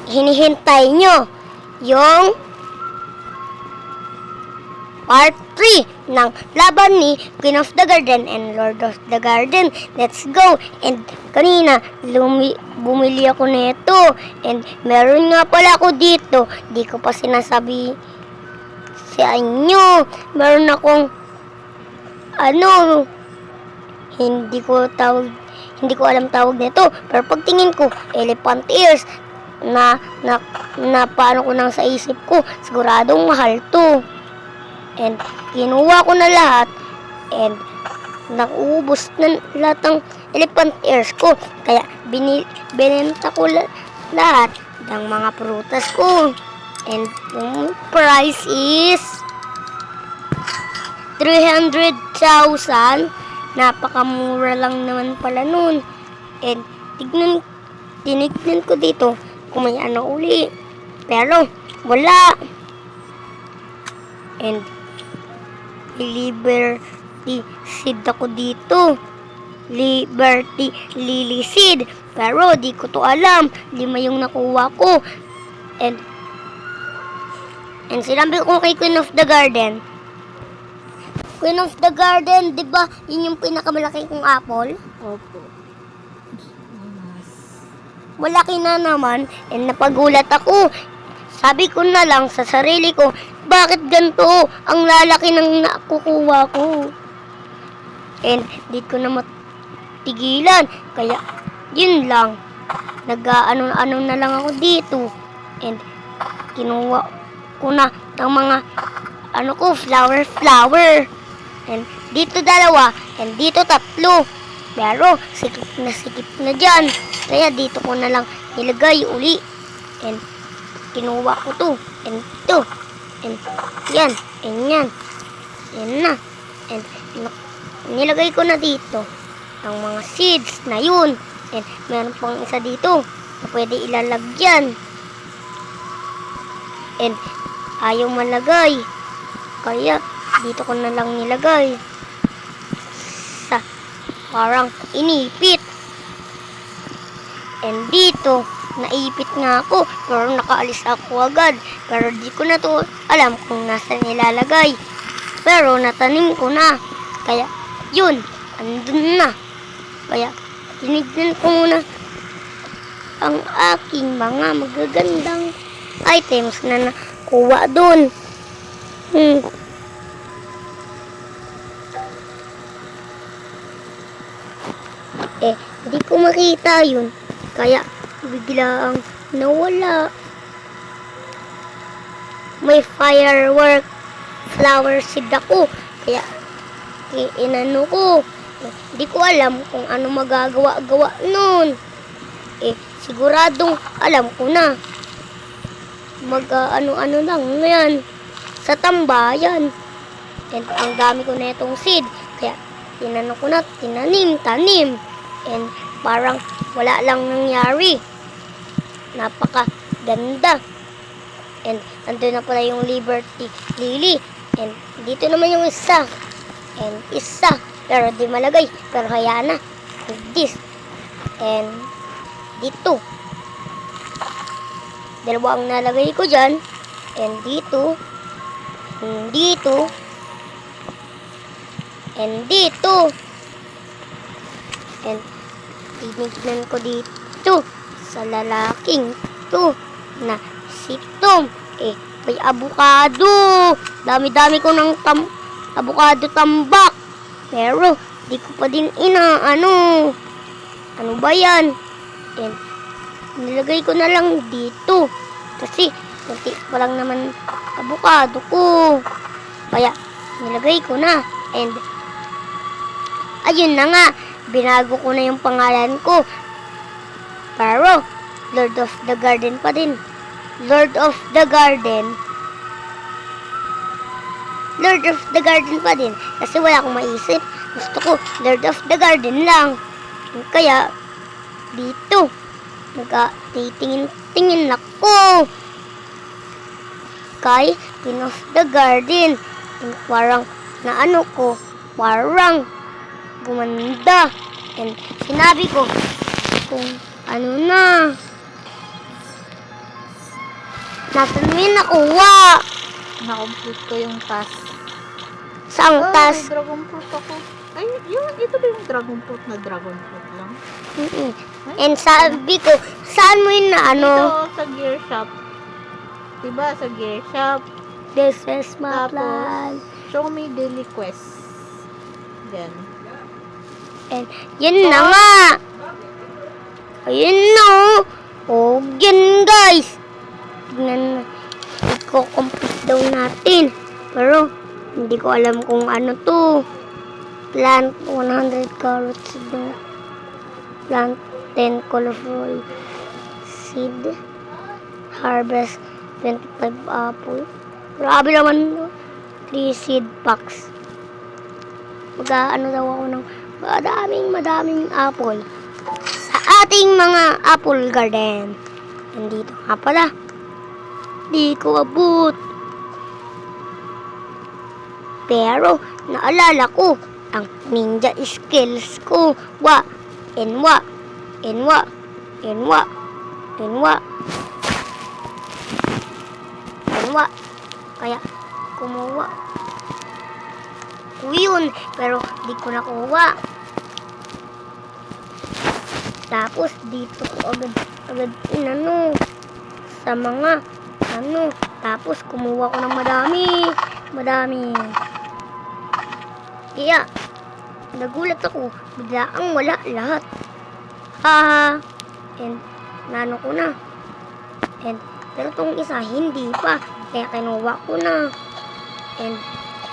hinihintay nyo. Yung part 3 ng laban ni Queen of the Garden and Lord of the Garden. Let's go! And kanina, bumili ako nito. And meron nga pala ako dito. Di ko pa sinasabi sa inyo. Meron akong hindi ko alam tawag nito. Pero pagtingin ko, elephant ears. Na paano ko nang sa isip ko, siguradong mahal to. And kinuha ko na lahat. And naubos na lahat ng elephant ears ko. Kaya binenta ko lahat ng mga prutas ko. And yung price is 300,000. Napakamura lang naman pala nun. And tinignan ko dito kung may uli. Pero wala. And Liberty seed ako dito. Liberty lily seed. Pero di ko to alam. 5 yung nakuha ko. And sinabi ko kay Queen of the Garden. Queen of the Garden, di ba yun yung pinakamalaki kong apple? Opo. Malaki na naman. And napagulat ako. Sabi ko na lang sa sarili ko, bakit ganito ang lalaki ng nakukuha ko? And di ko na matigilan. Kaya yun lang. Nag-ano na lang ako dito. And kinuha ko na ng mga flower. And dito 2. And dito 3. Pero sikip na dyan. Kaya dito ko na lang nilagay uli. And kinuha ko to. And to. And yan. And yan. Yan na. And nilagay ko na dito ang mga seeds na yun. And meron pang isa dito na pwede ilalagyan. And ayaw malagay. Kaya dito ko na lang nilagay. Sa parang inipit. And dito naipit nga ako, pero nakaalis ako agad. Pero di ko na to alam kung nasa nilalagay. Pero natanim ko na. Kaya, yun, andun na. Kaya, tinignan ko muna ang aking mga magagandang items na nakuha dun. Di ko makita yun. Kaya, biglaang nawala. May firework flower seed ako. Kaya inano ko. Di ko alam kung ano magagawa-gawa nun. Siguradong alam ko na. Ano lang yan. Sa tambayan. And ang dami ko na itong seed. Kaya tinano ko na, tanim. And parang wala lang nangyari. Napakaganda. And andun na pala yung Liberty Lily. And dito naman yung isa. And isa. Pero di malagay. Pero hayaan na. And this. And dito. 2 ang nalagay ko dyan. And dito. And dito. And dito. And tinignan ko dito. Sa lalaking to na si Tom. May avocado. Dami-dami ko ng avocado tambak. Pero di ko pa din ano ba yan? And nilagay ko na lang dito. Kasi kunti pa lang naman avocado ko. Kaya nilagay ko na. And ayun na nga. Binago ko na yung pangalan ko. Pero, Lord of the Garden pa din. Lord of the Garden. Lord of the Garden pa din. Kasi wala akong maisip. Gusto ko, Lord of the Garden lang. Kaya, dito, nagtitingin-tingin ako. Kay Queen of the Garden. Parang, parang, gumanda. And sinabi ko, kung Ano na? Nasaan mo yun nakuha? Na-complete ko yung task. Saang May task? dragon fruit ako. Ay, ito ba yung dragon fruit na dragon fruit lang? Mm-mm. Ay, And sabi ko, saan mo yun na ano? Dito, sa gear shop. Diba, sa gear shop. This is my Tapos, plan. show me daily quest. Yan. And yun na nga. Ayun na. Oh, yan guys. Tignan na. Iko-complete daw natin. Pero, hindi ko alam kung ano to. Plant 100 carrots daw. Plant 10 colorful seed. Harvest 25 apple. Grabe naman no. 3 seed packs. Mag-ano daw ako ng madaming apple. Sa ating mga apple garden. Nandito nga pala. Di ko abot. Pero, naalala ko ang ninja skills ko. Enwa. Kaya, kumuha ko yun. Pero, di ko nakuha. Tapos, dito ko agad inano. Sa mga, tapos, kumuha ko ng madami. Kaya, nagulat ako. Biglaang wala lahat. And, nano ko na. And, pero tong isa, hindi pa. Kaya kinuha ko na. And,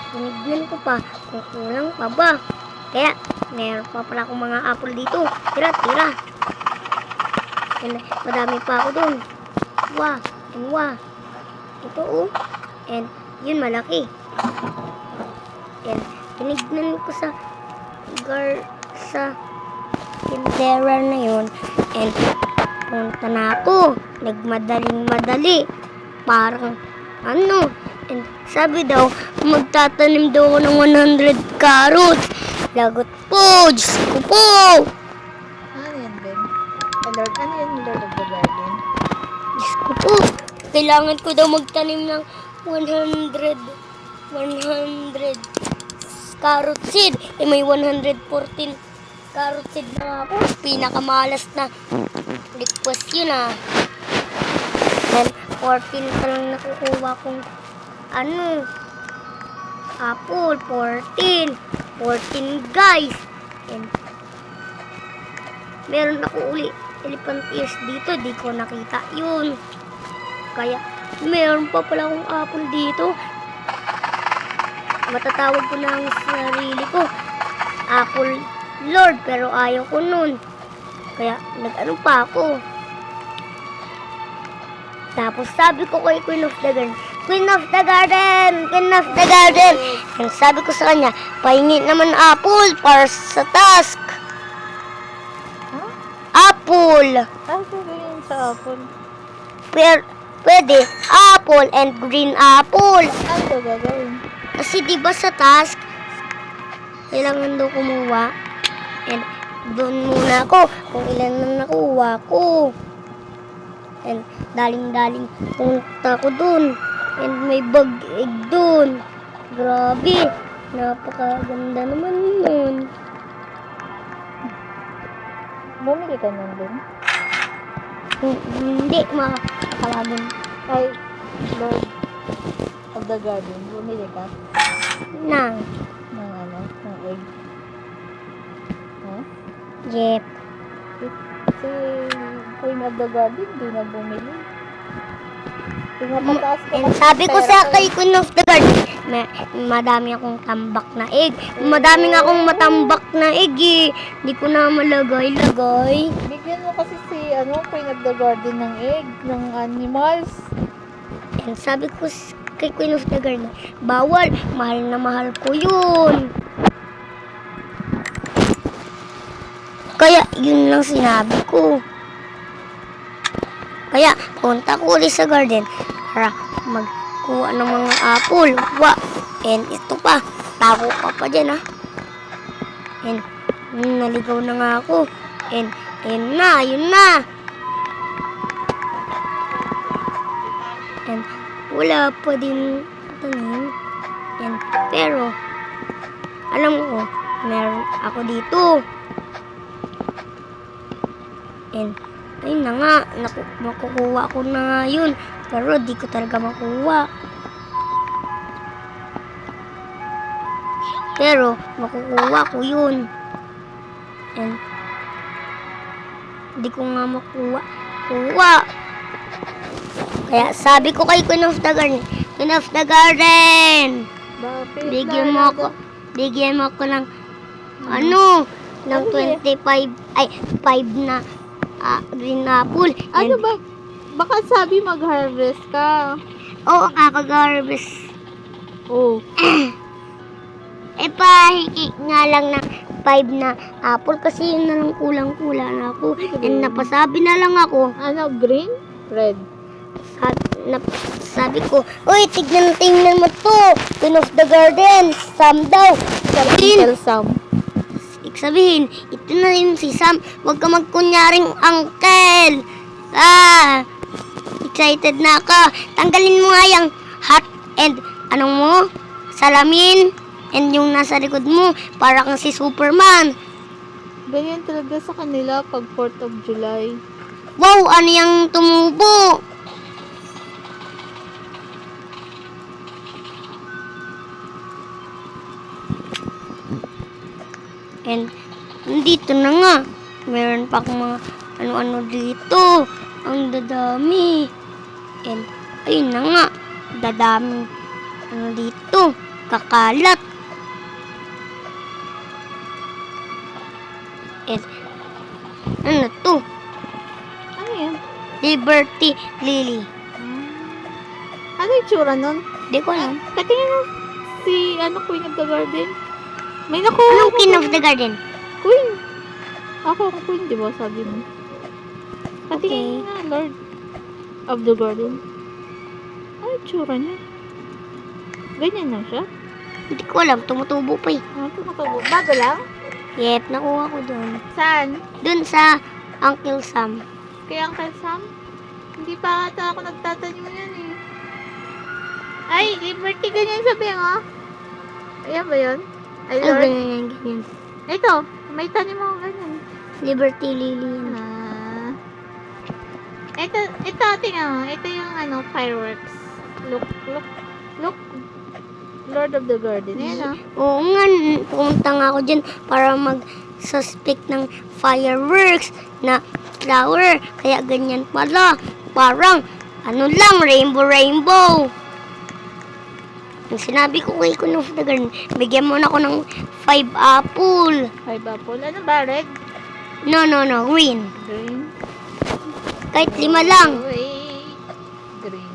tinignan ko pa kung kulang pa ba. Kaya, meron pa pala akong mga apple dito. Tira. And, madami pa ako dun. Ito And, yun malaki. And, tinignan ko sa tindera na yun. And, punta na ako. Nagmadaling-madali. Parang, And, sabi daw, magtatanim daw ako ng 100 carrots. Lagot po. Diyos ko po. Ano yan din? Lord, ano yan Lord of the Garden? Diyos ko po. Kailangan ko daw magtanim ng 100 carrot seed. May 114 carrot seed na ako. Pinakamalas na request yun And 14 pa lang nakukuha kong apple. 14 guys. And meron ako uli elephant ears dito. Di ko nakita yun. Kaya meron pa pala akong apple dito. Matatawag ko na ang sarili ko Apple Lord, pero ayaw ko nun. Kaya nag-ano pa ako. Tapos sabi ko kay Queen of the Garden. And sabi ko sa kanya, pahingi naman apple para sa task. Huh? Apple. Ano gagawin sa apple? Pwede apple and green apple. Ano gagawin? Kasi diba sa task, kailangan daw kumuha. And doon muna ako kung ilan na nakuha ko. And daling punta ko doon. And may bag egg doon. Grabe. Napakaganda naman nun. Bumili ka nun din? Hindi, makakawagin. Ay, Lord of the Garden, bumili ka Nang. ng egg. Huh? Yep. Si Queen of the Garden, di na bumili. Pinapataas ko And kasi sabi ko pera sa ko. kay Queen of the Garden, madami akong tambak na egg. Madami nga akong matambak na egg eh. Hindi ko na malagay-lagay. Bigyan mo kasi si Queen of the Garden ng egg, ng animals. And sabi ko kay Queen of the Garden, bawal, mahal na mahal ko yun. Kaya yun lang sinabi ko. Kaya punta ko ulit sa garden para magkuha ng mga apple. And ito pa, tago pa dyan And naligaw na nga ako. And Ayun na. And wala pa din tanim. And pero, alam ko, meron ako dito. And, ayun na nga, makukuha ko na nga yun. Pero di ko talaga makuha. Pero, makukuha ko yun. And, di ko nga makuha. Kaya sabi ko kay Queen of the Garden, Queen of the Garden, Bakit? bigyan mo ako ng, ng 25, 5 na green apple. Ano And, ba? Baka sabi mag-harvest ka. oo nga, pag-harvest. Oh. Pahingi nga lang ng 5 na apple kasi yun na lang kulang-kulang na ako. And napasabi na lang ako, Ano, green? Red. sabi ko, uy, tignan mo to. Queen of the Garden, Sam daw. Tell Sam. Sabihin, ito na yun si Sam. Huwag ka magkunyaring uncle. Excited na ako. Tanggalin mo nga yung hat and salamin. And yung nasa likod mo, para kang si Superman. Ganyan talaga sa kanila pag 4th of July. Wow, ano yung tumubo? And, nandito na nga. Meron pa akong mga ano-ano dito. Ang dadami. And, ayun na nga. Dadami. Ano dito? Kakalat. And, ano to? Ano yan? Liberty Lily. Ano yung tsura nun? Di ko alam. Katingin mo. Si, Queen of the Garden. May nakuha Anong ako. King of the Garden? Queen. Ako, Queen, di ba? Sabi mo. Okay. Katingin nga, Lord of the Garden. Ano yung tsura niya? Ganyan lang siya? Hindi ko alam. Tumutubo pa eh. Tumatago. Bago lang? Yep, nakuha ko doon. Saan? Doon sa Uncle Sam. Kay Uncle Sam? Hindi pa ata ako nagtatanim yan eh. Ay, Liberty, ganyan sabi mo. Ayan ba yun? Ay, Ang Lord. ganyan. Ito, may tanim ako ganyan. Liberty Lily yan. Ito, tingnan mo. Ito yung fireworks. Look. Lord of the Garden. Ayan Oo nga, pumunta nga ako dyan para mag-suspect ng fireworks na flower. Kaya ganyan pala. Parang, rainbow. Ang sinabi ko kay Queen of the Garden, bigyan mo na ako ng 5 apple. 5 apple. Ano ba? Red? No, green. Green? Kahit 5 lang. Wait. Green.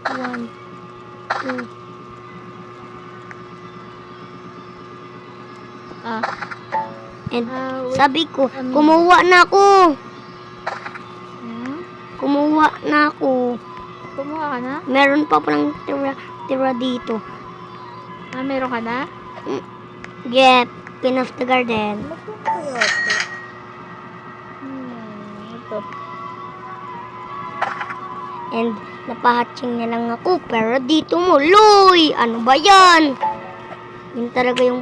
1, 2. And Wait. sabi ko, kumuha na ako. Kumuha na ako. Kumuha ka na? Meron pa palang tira dito. Meron ka na? Yep, Queen of the Garden. Ito. And napahatching na lang ako. Pero dito muloy. Ano ba yan? Yun talaga yung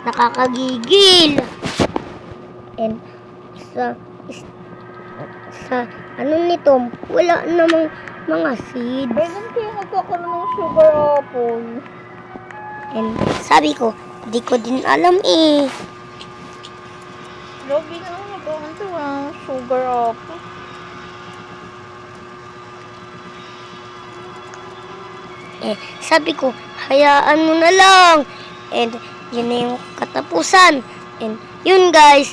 nakakagigil. And sa nito, wala namang mga seeds. Kailan kayo magkakaroon ng sugar apple? And sabi ko, di ko din alam eh. Lagi na lang magkakaroon ito sugar apple. Sabi ko, hayaan mo na lang. And yun na yung katapusan. And yun guys,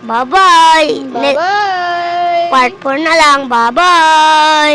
bye-bye. Bye-bye! Part 4 na lang, bye-bye.